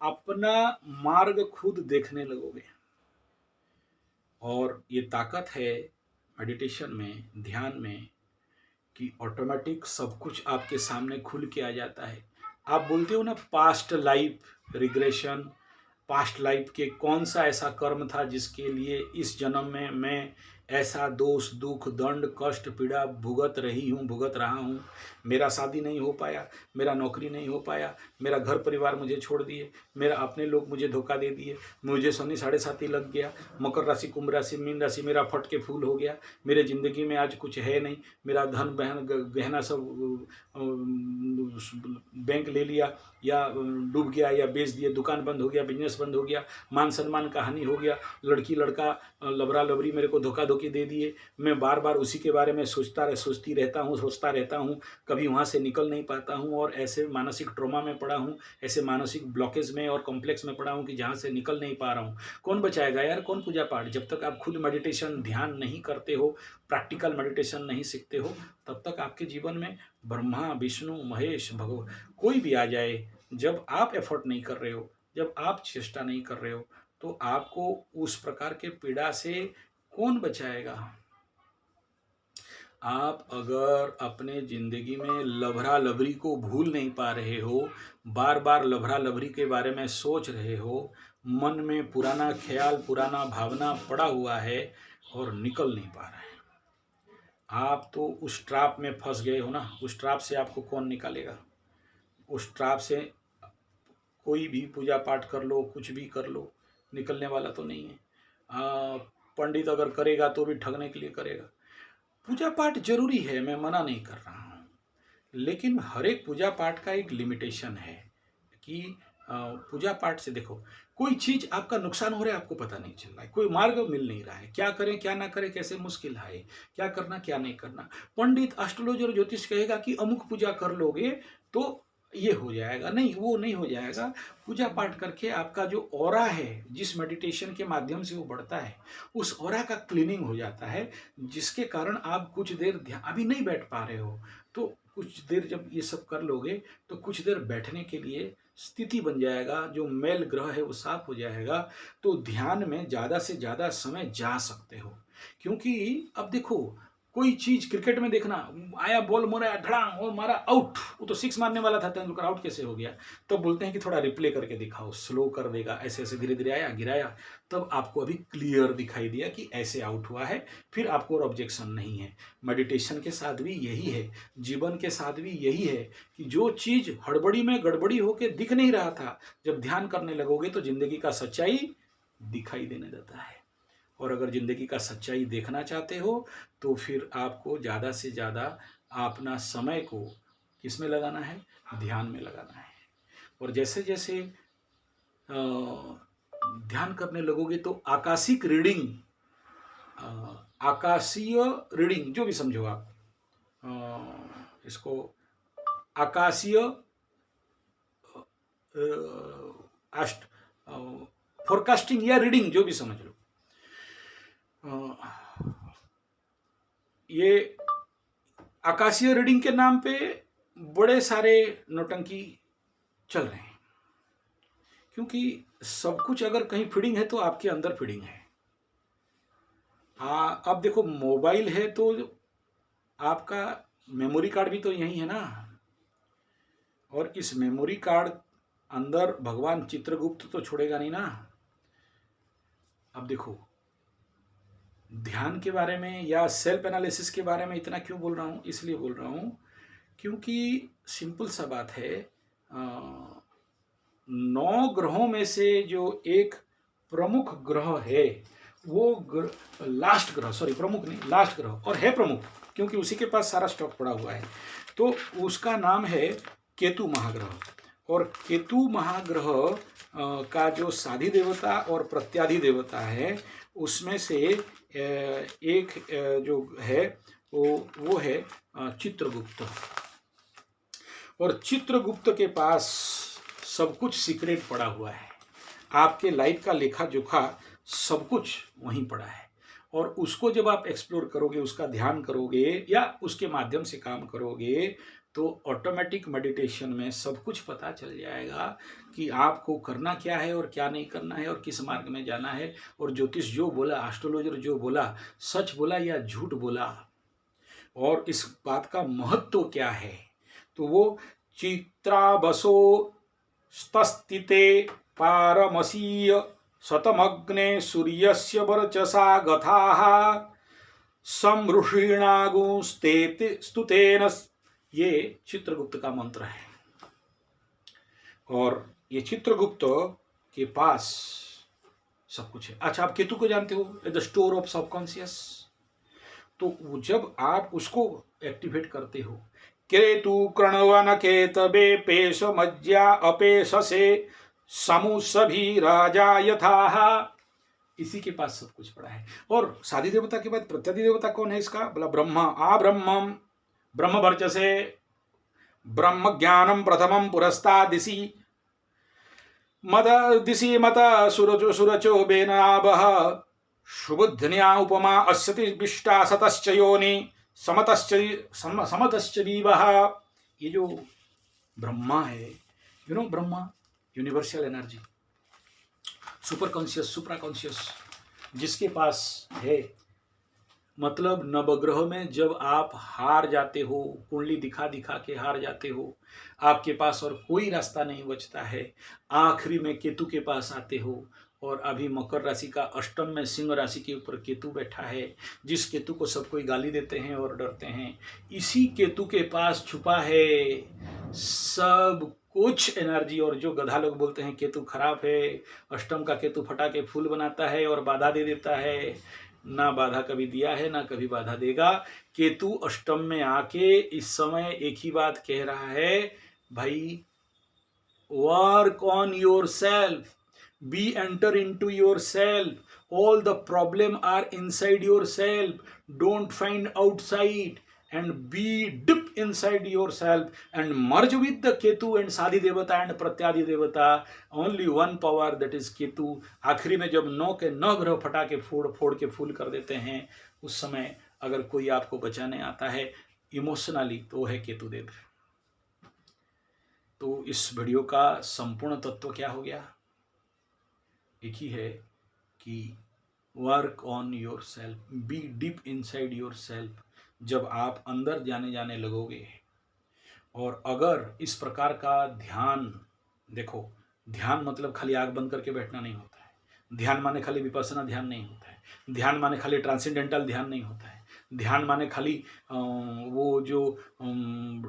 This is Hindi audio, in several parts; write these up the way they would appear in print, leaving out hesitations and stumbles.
अपना मार्ग खुद देखने लगोगे। और ये ताकत है मेडिटेशन में, ध्यान में, कि ऑटोमेटिक सब कुछ आपके सामने खुल के आ जाता है। आप बोलते हो ना past life regression, past life के कौन सा ऐसा कर्म था जिसके लिए इस जन्म में मैं ऐसा दोष दुख दंड कष्ट पीड़ा भुगत रहा हूँ। मेरा शादी नहीं हो पाया, मेरा नौकरी नहीं हो पाया, मेरा घर परिवार मुझे छोड़ दिए, मेरा अपने लोग मुझे धोखा दे दिए, मुझे शनि 7.5 लग गया, मकर राशि कुंभ राशि मीन राशि मेरा फट के फूल हो गया, मेरे ज़िंदगी में आज कुछ है नहीं, मेरा धन बहन गहना सब बैंक ले लिया या डूब गया या बेच दिए, दुकान बंद हो गया, बिजनेस बंद हो गया, मान सम्मान का हानि हो गया, लड़की लड़का लबरा लबरी मेरे को धोखा धोखी दे दिए। मैं बार बार उसी के बारे में सोचता रहता हूँ, कभी वहाँ से निकल नहीं पाता हूँ और ऐसे मानसिक ट्रॉमा में पड़ा हूँ, ऐसे मानसिक ब्लॉकेज में और कॉम्प्लेक्स में पड़ा हूँ कि जहाँ से निकल नहीं पा रहा हूँ। कौन बचाएगा यार, कौन पूजा पाठ? जब तक आप खुद मेडिटेशन ध्यान नहीं करते हो, प्रैक्टिकल मेडिटेशन नहीं सीखते हो, तब तक आपके जीवन में ब्रह्मा विष्णु महेश भगवान कोई भी आ जाए, जब आप एफर्ट नहीं कर रहे हो, जब आप चेष्टा नहीं कर रहे हो, तो आपको उस प्रकार के पीड़ा से कौन बचाएगा? आप अगर अपने जिंदगी में लभरा लभरी को भूल नहीं पा रहे हो, बार बार लभरा लभरी के बारे में सोच रहे हो, मन में पुराना ख्याल पुराना भावना पड़ा हुआ है और निकल नहीं पा रहा है, आप तो उस ट्रैप में फंस गए हो ना। उस ट्रैप से आपको कौन निकालेगा? उस ट्रैप से कोई भी पूजा पाठ कर लो, कुछ भी कर लो, निकलने वाला तो नहीं है। पंडित अगर करेगा तो भी ठगने के लिए करेगा। पूजा पाठ जरूरी है, मैं मना नहीं कर रहा हूँ, लेकिन हर एक पूजा पाठ का एक लिमिटेशन है कि पूजा पाठ से देखो कोई चीज आपका नुकसान हो रहा है, आपको पता नहीं चल रहा है, कोई मार्ग मिल नहीं रहा है, क्या करें क्या ना करें, कैसे मुश्किल है, क्या करना क्या नहीं करना। पंडित एस्ट्रोलॉजर ज्योतिष कहेगा कि अमुक पूजा कर लोगे तो ये हो जाएगा, नहीं वो नहीं हो जाएगा। पूजा पाठ करके आपका जो ऑरा है, जिस मेडिटेशन के माध्यम से वो बढ़ता है, उस ऑरा का क्लीनिंग हो जाता है, जिसके कारण आप कुछ देर ध्यान, अभी नहीं बैठ पा रहे हो तो कुछ देर जब ये सब कर लोगे तो कुछ देर बैठने के लिए स्थिति बन जाएगा, जो मैल ग्रह है वो साफ हो जाएगा, तो ध्यान में ज़्यादा से ज़्यादा समय जा सकते हो। क्योंकि अब देखो कोई चीज क्रिकेट में देखना, आया बॉल मारा धड़ाम और मारा आउट, वो तो सिक्स मारने वाला था, तेंदुलकर आउट कैसे हो गया? तो बोलते हैं कि थोड़ा रिप्ले करके दिखाओ, स्लो कर देगा, ऐसे ऐसे धीरे धीरे आया गिराया, तब आपको अभी क्लियर दिखाई दिया कि ऐसे आउट हुआ है, फिर आपको और ऑब्जेक्शन नहीं है। मेडिटेशन के साथ भी यही है, जीवन के साथ भी यही है कि जो चीज हड़बड़ी में गड़बड़ी होके दिख नहीं रहा था, जब ध्यान करने लगोगे तो जिंदगी का सच्चाई दिखाई देने देता है। और अगर ज़िंदगी का सच्चाई देखना चाहते हो तो फिर आपको ज़्यादा से ज़्यादा अपना समय को किस में लगाना है? ध्यान में लगाना है। और जैसे जैसे ध्यान करने लगोगे तो आकाशिक रीडिंग, आकाशीय रीडिंग जो भी समझो आप, इसको आकाशीय अष्ट फोरकास्टिंग या रीडिंग जो भी समझ लो, ये आकाशीय रीडिंग के नाम पे बड़े सारे नौटंकी चल रहे हैं, क्योंकि सब कुछ अगर कहीं फीडिंग है तो आपके अंदर फीडिंग है। अब देखो मोबाइल है तो आपका मेमोरी कार्ड भी तो यही है ना, और इस मेमोरी कार्ड अंदर भगवान चित्रगुप्त तो छोड़ेगा नहीं ना। अब देखो ध्यान के बारे में या सेल्फ एनालिसिस के बारे में इतना क्यों बोल रहा हूँ? इसलिए बोल रहा हूँ क्योंकि सिंपल सा बात है, 9 ग्रहों में से जो एक प्रमुख ग्रह है वो लास्ट ग्रह, सॉरी प्रमुख नहीं लास्ट ग्रह, और है प्रमुख क्योंकि उसी के पास सारा स्टॉक पड़ा हुआ है, तो उसका नाम है केतु महाग्रह। और केतु महाग्रह का जो साधी देवता और प्रत्याधि देवता है उसमें से एक जो है वो है चित्रगुप्त। और चित्रगुप्त के पास सब कुछ सीक्रेट पड़ा हुआ है, आपके लाइफ का लेखा जोखा सब कुछ वहीं पड़ा है। और उसको जब आप एक्सप्लोर करोगे, उसका ध्यान करोगे या उसके माध्यम से काम करोगे, तो ऑटोमेटिक मेडिटेशन में सब कुछ पता चल जाएगा कि आपको करना क्या है और क्या नहीं करना है और किस मार्ग में जाना है। और ज्योतिष जो बोला, एस्ट्रोलॉजर जो बोला, सच बोला या झूठ बोला, और इस बात का महत्व क्या है। तो वो चित्राबसो स्तस्तिते पारमसीय शतमग्ने सूर्यस्य वर्चसा गथाः समृषीणागुस्ते स्तुतेन। ये चित्रगुप्त का मंत्र है। और ये चित्रगुप्त के पास सब कुछ है। अच्छा, आप केतु को जानते हो, द स्टोर ऑफ सबकॉन्शियस। तो जब आप उसको एक्टिवेट करते हो, केतु कृणवन केतवे पेश मज्जा अपेश से समु सभी राजा यथा, इसी के पास सब कुछ पड़ा है। और साधी देवता के बाद प्रत्यादि देवता कौन है इसका? बोला ब्रह्म। आ ब्रह्मम ब्रह्म वर्चसे ब्रह्म ज्ञानम प्रथमम पुरस्ता दिशि मद दिशि मत सुरचो सुरचो बेनाबह सुबुद्धन्या उपमा अस्यति विष्टा सतश्च योनि समतश्च दीवः। ये जो ब्रह्मा है, Brahma universal energy, super conscious, supra conscious, जिसके पास है। मतलब नवग्रह में जब आप हार जाते हो, कुंडली दिखा दिखा के हार जाते हो, आपके पास और कोई रास्ता नहीं बचता है, आखिरी में केतु के पास आते हो। और अभी मकर राशि का अष्टम में सिंह राशि के ऊपर केतु बैठा है, जिस केतु को सब कोई गाली देते हैं और डरते हैं, इसी केतु के पास छुपा है सब कुछ एनर्जी। और जो गधा लोग बोलते हैं केतु खराब है, अष्टम का केतु फटा के फूल बनाता है और बाधा दे देता है, ना बाधा कभी दिया है ना कभी बाधा देगा। केतु अष्टम में आके इस समय एक ही बात कह रहा है, भाई work on your self, be enter into yourself, all the problem are inside yourself, don't find outside and be deep inside yourself and merge with the ketu and साधी देवता and प्रत्यादि देवता, only one power, that is Ketu. आखिरी में जब 9 के 9 ग्रह फटा के फोड़ के फूल कर देते हैं, उस समय अगर कोई आपको बचाने आता है इमोशनली तो वो है केतु देव। तो इस वीडियो का संपूर्ण तत्व क्या हो गया? एक ही है कि work on your self, B deep inside your self. जब आप अंदर जाने लगोगे, और अगर इस प्रकार का ध्यान, देखो ध्यान मतलब खाली आंख बंद करके बैठना नहीं होता है, ध्यान माने खाली विपස්සना ध्यान नहीं होता है, ध्यान माने खाली ट्रांसेंडेंटल ध्यान नहीं होता है, ध्यान माने खाली वो जो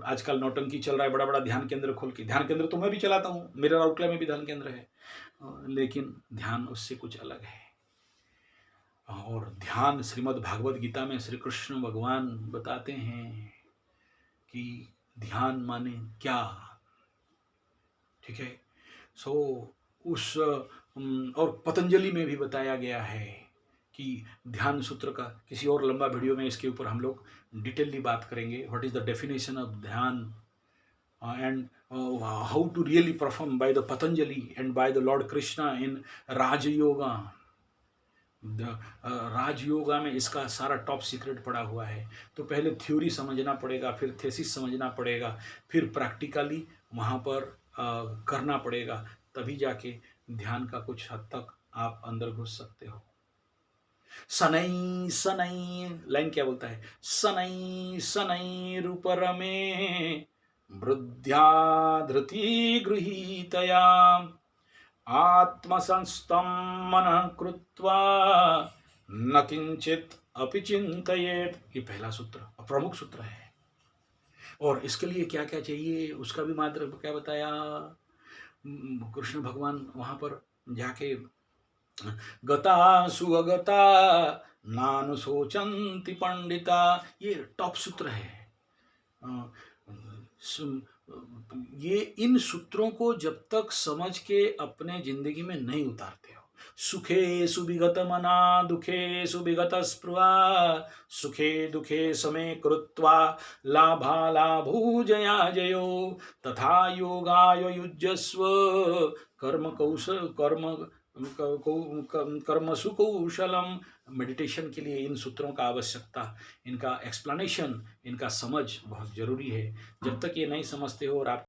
आजकल नौटंकी चल रहा है, बड़ा बड़ा ध्यान केंद्र खोल के। ध्यान केंद्र तो मैं भी चलाता हूँ, मेरे राउरकेला में भी ध्यान केंद्र है, लेकिन ध्यान उससे कुछ अलग है। और ध्यान श्रीमद् भागवत गीता में श्री कृष्ण भगवान बताते हैं कि ध्यान माने क्या, ठीक है। सो उस और पतंजलि में भी बताया गया है कि ध्यान सूत्र का किसी और लंबा वीडियो में इसके ऊपर हम लोग डिटेलली बात करेंगे, what is the definition of ध्यान and how to really perform by the Patanjali and by the Lord Krishna in Raj Yoga। राज योगा में इसका सारा टॉप सीक्रेट पड़ा हुआ है। तो पहले थ्योरी समझना पड़ेगा, फिर थेसिस समझना पड़ेगा, फिर प्रैक्टिकली वहाँ पर करना पड़ेगा, तभी जाके ध्यान का कुछ हद तक आप अंदर घुस सकते हो। सनई सनई लाइन क्या बोलता है? सनई सनई रूपर में वृद्ध्या धृति गृहीतया आत्मसंस्थं मनः कृत्वा न किंचित अपि चिंतयेत्। ये पहला सूत्र, प्रमुख सूत्र है। और इसके लिए क्या क्या चाहिए उसका भी मात्र क्या बताया कृष्ण भगवान वहां पर जाके, गता सुगता नानुशोचन्ति पंडिता, ये टॉप सूत्र है। ये इन सूत्रों को जब तक समझ के अपने जिंदगी में नहीं उतारते हो, सुखे सुविगत मना दुखे सुविगत स्पृहा सुखे दुखे समे कृत्वा लाभा लाभो जया जयो तथा योगाय युज्यस्व कर्म कर्मसु कौशलम, मेडिटेशन के लिए इन सूत्रों का आवश्यकता, इनका एक्सप्लेनेशन, इनका समझ बहुत ज़रूरी है। जब तक ये नहीं समझते हो और आप